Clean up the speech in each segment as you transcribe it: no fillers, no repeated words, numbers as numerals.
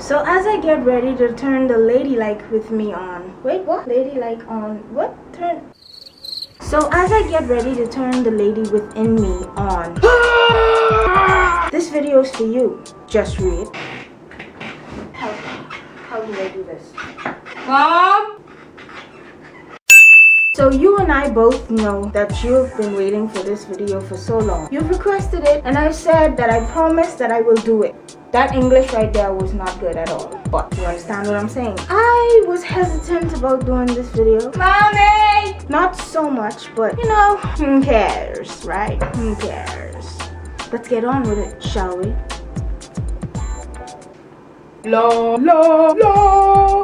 So as I get ready to turn the ladylike with me on. Wait, what? Ladylike on what? Turn. So as I get ready to turn the lady within me on. This video is for you. Just read. How do I do this? Mom! So you and I both know that you have been waiting for this video for so long. You've requested it and I said that I promised that I will do it. That English right there was not good at all. But you understand what I'm saying? I was hesitant about doing this video. Mommy! Not so much, but you know, who cares, right? Who cares? Let's get on with it, shall we? La la la la la.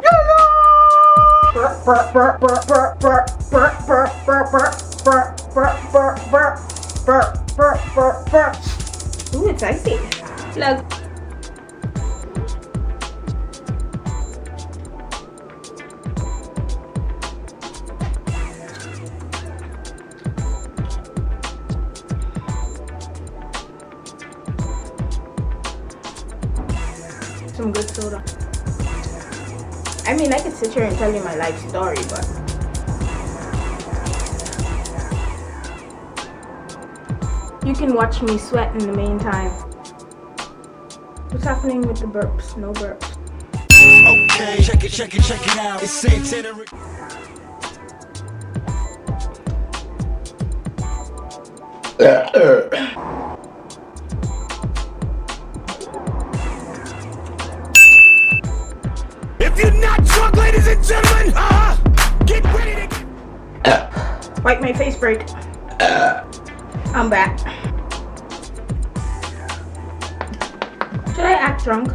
Ooh, it's icy. Look. Some good soda. I mean, I could sit here and tell you my life story, but you can watch me sweat in the meantime. What's happening with the burps? No burps. Okay, check it out. It's Santana. If you're not drunk, ladies and gentlemen, get ready to Wipe my face break. I'm back. Should I act drunk?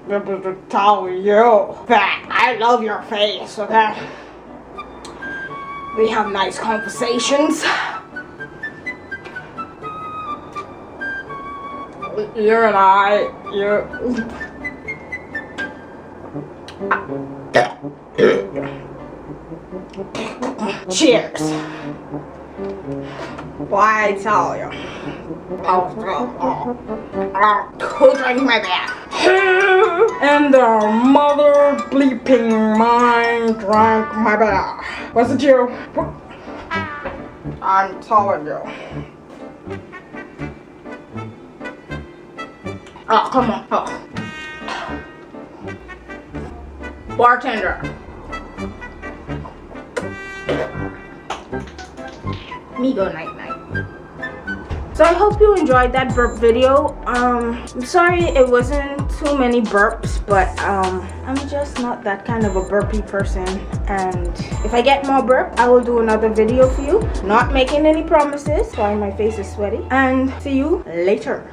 To tell you that I love your face, okay? We have nice conversations. You and I, cheers. Why I tell you? Who drank my beer? And the mother bleeping mine drank my beer. Was it you? I'm telling you. Oh, come on. Oh. Bartender. Me go night night. So I hope you enjoyed that burp video. I'm sorry it wasn't too many burps, but I'm just not that kind of a burpy person. And if I get more burp, I will do another video for you. Not making any promises. Sorry, my face is sweaty. And see you later.